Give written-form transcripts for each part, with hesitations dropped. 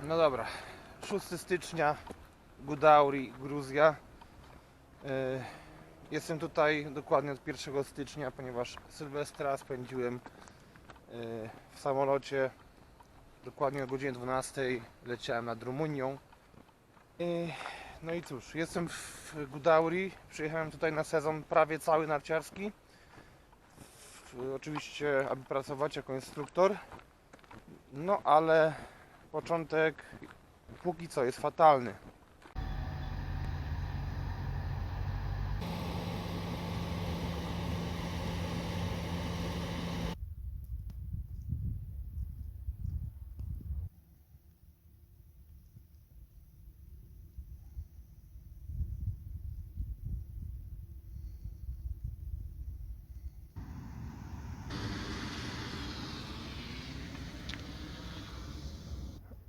No dobra, 6 stycznia, Gudauri, Gruzja. Jestem tutaj dokładnie od 1 stycznia, ponieważ Sylwestra spędziłem w samolocie dokładnie o godzinie 12. Leciałem nad Rumunią. No i cóż, jestem w Gudauri. Przyjechałem tutaj na sezon prawie cały narciarski. Oczywiście, aby pracować jako instruktor. No ale początek póki co jest fatalny.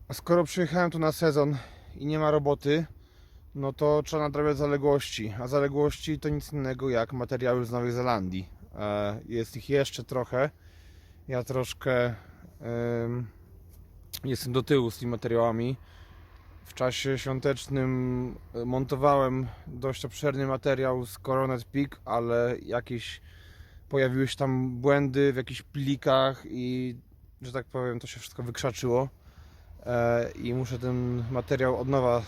A skoro przyjechałem tu na sezon i nie ma roboty, no to trzeba nadrabiać zaległości. A zaległości to nic innego jak materiały z Nowej Zelandii. Jest ich jeszcze trochę. Ja troszkę jestem do tyłu z tymi materiałami. W czasie świątecznym montowałem dość obszerny materiał z Coronet Peak, ale jakieś pojawiły się tam błędy w jakichś plikach i, że tak powiem, to się wszystko wykrzaczyło. I muszę ten materiał od nowa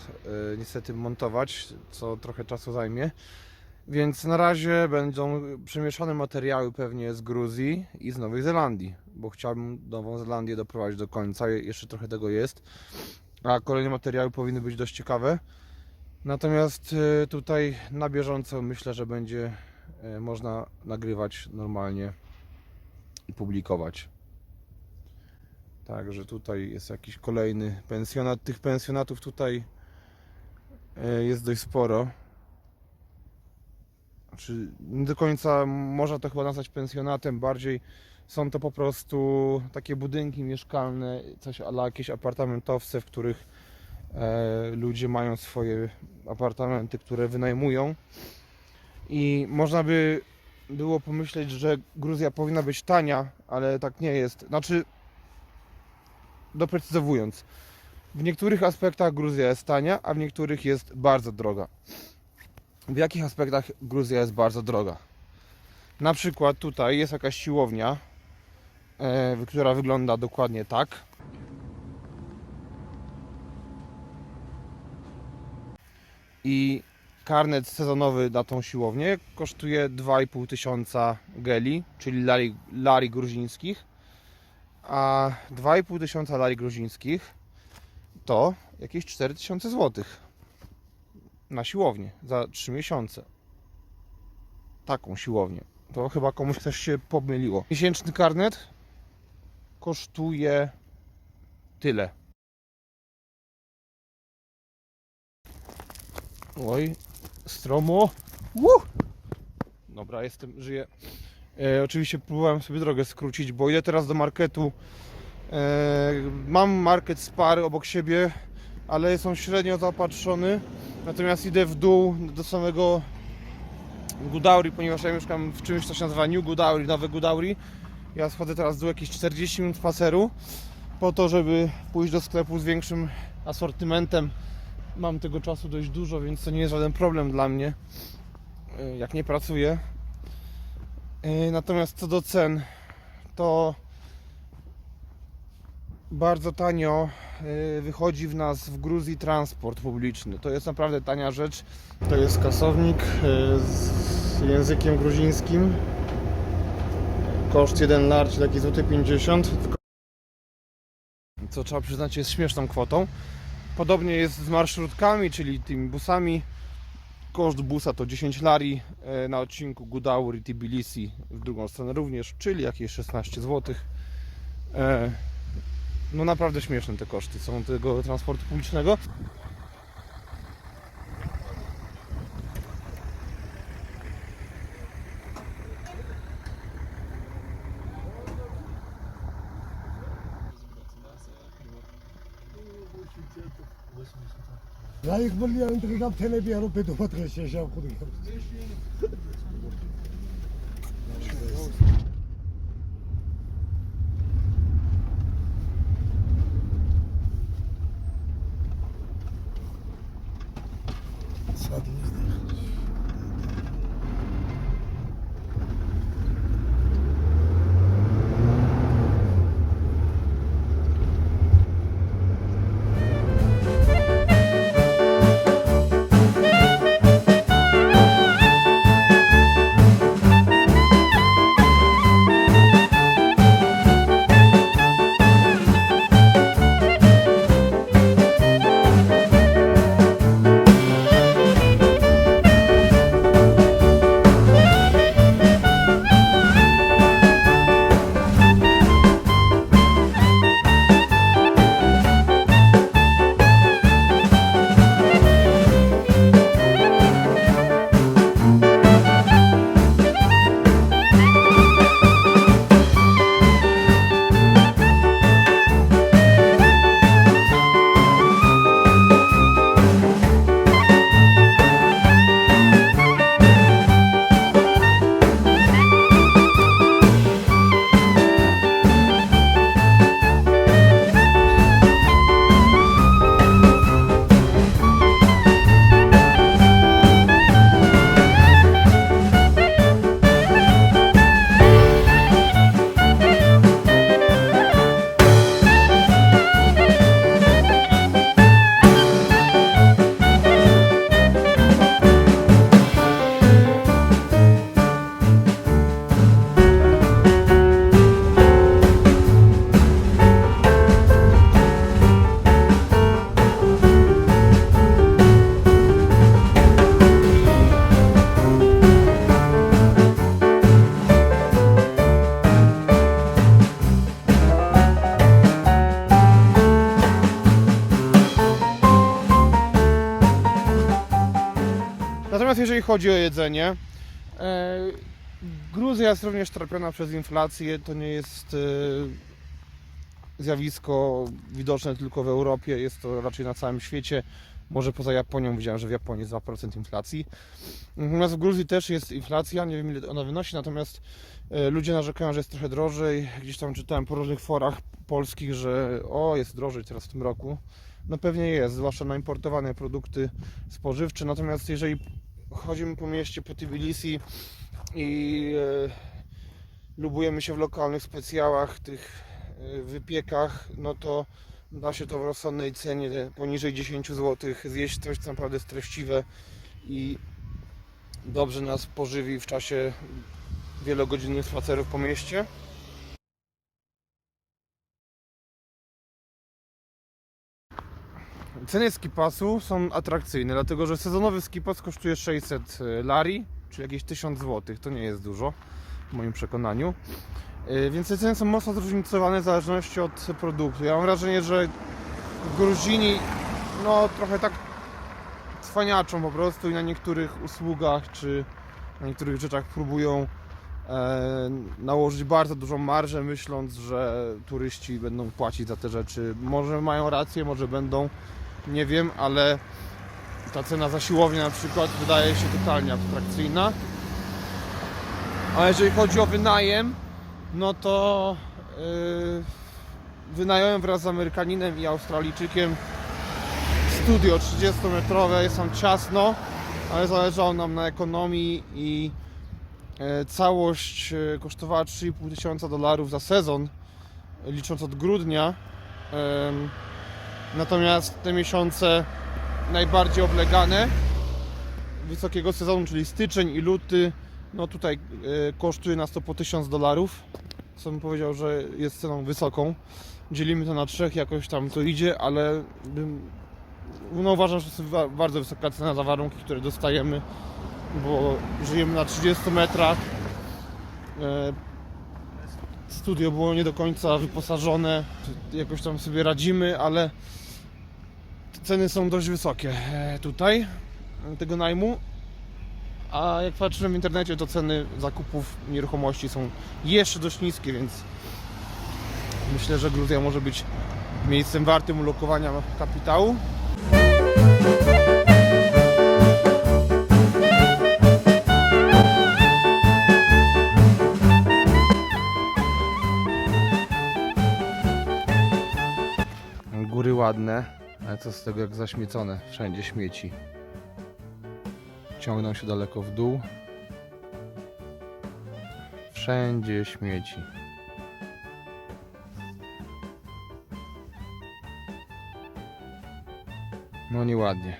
niestety montować, co trochę czasu zajmie. Więc na razie będą przemieszane materiały pewnie z Gruzji i z Nowej Zelandii, bo chciałbym Nową Zelandię doprowadzić do końca, jeszcze trochę tego jest, a kolejne materiały powinny być dość ciekawe. Natomiast tutaj na bieżąco myślę, że będzie można nagrywać normalnie i publikować. Także tutaj jest jakiś kolejny pensjonat. Tych pensjonatów tutaj jest dość sporo. Znaczy, nie do końca można to chyba nazwać pensjonatem, bardziej są to po prostu takie budynki mieszkalne, coś ala jakieś apartamentowce, w których ludzie mają swoje apartamenty, które wynajmują. I można by było pomyśleć, że Gruzja powinna być tania, ale tak nie jest. Znaczy, doprecyzowując, w niektórych aspektach Gruzja jest tania, a w niektórych jest bardzo droga. W jakich aspektach Gruzja jest bardzo droga? Na przykład tutaj jest jakaś siłownia, która wygląda dokładnie tak. I karnet sezonowy na tą siłownię kosztuje 2,5 tysiąca geli, czyli lari gruzińskich. A 2,5 tysiąca lari gruzińskich to jakieś 4000 złotych na siłownię za 3 miesiące. Taką siłownię. To chyba komuś też się pomyliło. Miesięczny karnet kosztuje tyle. Oj, stromo. Dobra, żyję. Oczywiście próbowałem sobie drogę skrócić, bo idę teraz do marketu. Mam market Spar obok siebie, ale są średnio zaopatrzony. Natomiast idę w dół do samego Gudauri, ponieważ ja mieszkam w czymś, co się nazywa New Gudauri, Nowe Gudauri. Ja schodzę teraz w dół jakieś 40 minut spaceru po to, żeby pójść do sklepu z większym asortymentem. Mam tego czasu dość dużo, więc to nie jest żaden problem dla mnie, jak nie pracuję. Natomiast co do cen, to bardzo tanio wychodzi w nas w Gruzji transport publiczny. To jest naprawdę tania rzecz. To jest kasownik z językiem gruzińskim. Koszt 1 lar, czyli taki złoty 50. Co trzeba przyznać, jest śmieszną kwotą. Podobnie jest z marszrutkami, czyli tymi busami. Koszt busa to 10 lari na odcinku Gudauri-Tbilisi, w drugą stronę również, czyli jakieś 16 zł. No naprawdę śmieszne te koszty są tego transportu publicznego. Я их были, они тогда в телебе пойду потрясти, я куда Tak jest. Natomiast jeżeli chodzi o jedzenie, Gruzja jest również trapiona przez inflację. To nie jest zjawisko widoczne tylko w Europie, jest to raczej na całym świecie. Może poza Japonią, widziałem, że w Japonii jest 2% inflacji. Natomiast w Gruzji też jest inflacja, nie wiem ile ona wynosi, natomiast ludzie narzekają, że jest trochę drożej. Gdzieś tam czytałem po różnych forach polskich, że jest drożej teraz w tym roku. No pewnie jest, zwłaszcza na importowane produkty spożywcze. Natomiast jeżeli chodzimy po mieście, po Tbilisi i lubujemy się w lokalnych specjałach, tych wypiekach, no to da się to w rozsądnej cenie, poniżej 10 zł, zjeść coś, co naprawdę jest treściwe i dobrze nas pożywi w czasie wielogodzinnych spacerów po mieście. Ceny skipasu są atrakcyjne, dlatego że sezonowy skipas kosztuje 600 lari, czyli jakieś 1000 zł. To nie jest dużo, w moim przekonaniu. Więc te ceny są mocno zróżnicowane w zależności od produktu. Ja mam wrażenie, że Gruzini trochę tak cwaniaczą po prostu i na niektórych usługach czy na niektórych rzeczach próbują nałożyć bardzo dużą marżę, myśląc, że turyści będą płacić za te rzeczy. Może mają rację, może będą, nie wiem, ale ta cena za siłownię na przykład wydaje się totalnie abstrakcyjna. A jeżeli chodzi o wynajem, no to wynająłem wraz z Amerykaninem i Australijczykiem studio 30-metrowe. Jest tam ciasno, ale zależało nam na ekonomii i całość kosztowała $3500 za sezon, licząc od grudnia. Natomiast te miesiące najbardziej oblegane wysokiego sezonu, czyli styczeń i luty, no tutaj kosztuje nas to po $1000, co bym powiedział, że jest ceną wysoką. Dzielimy to na 3, jakoś tam to idzie, ale uważam, że to jest bardzo wysoka cena za warunki, które dostajemy, bo żyjemy na 30 metrach. Studio było nie do końca wyposażone, jakoś tam sobie radzimy, ale ceny są dość wysokie tutaj tego najmu. A jak patrzyłem w internecie, to ceny zakupów nieruchomości są jeszcze dość niskie, więc myślę, że Gruzja może być miejscem wartym ulokowania kapitału. Góry ładne, ale co z tego, jak zaśmiecone, wszędzie śmieci. ciągną się daleko w dół. Wszędzie śmieci. No nieładnie.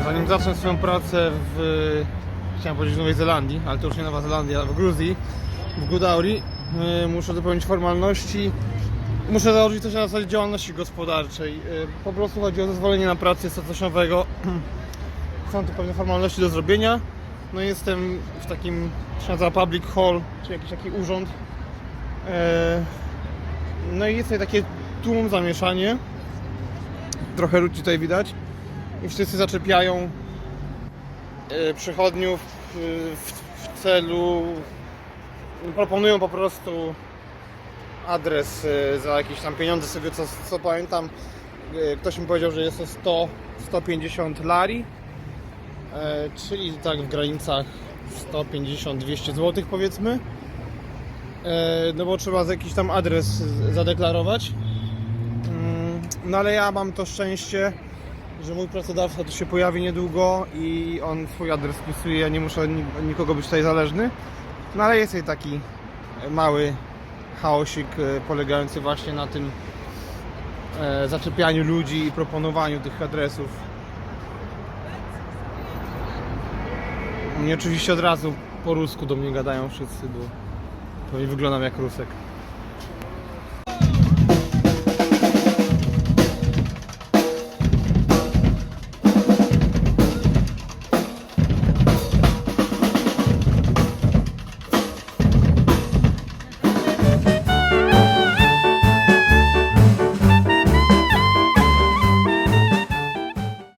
Zanim zacznę swoją pracę chciałem powiedzieć w Nowej Zelandii, ale to już nie Nowa Zelandia, w Gruzji, w Godauri, muszę dopełnić formalności. Muszę założyć coś na zasadzie działalności gospodarczej. Po prostu chodzi o zezwolenie na pracę statuszowego. Są tu pewne formalności do zrobienia. No i jestem w takim, to się nazywa public hall, czy jakiś taki urząd. No i jest tutaj takie tłum, zamieszanie. Trochę ludzi tutaj widać. I wszyscy zaczepiają przychodniów w celu, proponują po prostu adres za jakieś tam pieniądze, z tego co pamiętam. Ktoś mi powiedział, że jest to 100-150 lari, czyli tak w granicach 150-200 zł powiedzmy. No bo trzeba jakiś tam adres zadeklarować. No ale ja mam to szczęście, że mój pracodawca tu się pojawi niedługo i on swój adres wpisuje, ja nie muszę od nikogo być tutaj zależny. No ale jest tutaj taki mały chaosik polegający właśnie na tym zaczepianiu ludzi i proponowaniu tych adresów. I oczywiście od razu po rusku do mnie gadają wszyscy, bo pewnie wyglądam jak Rusek.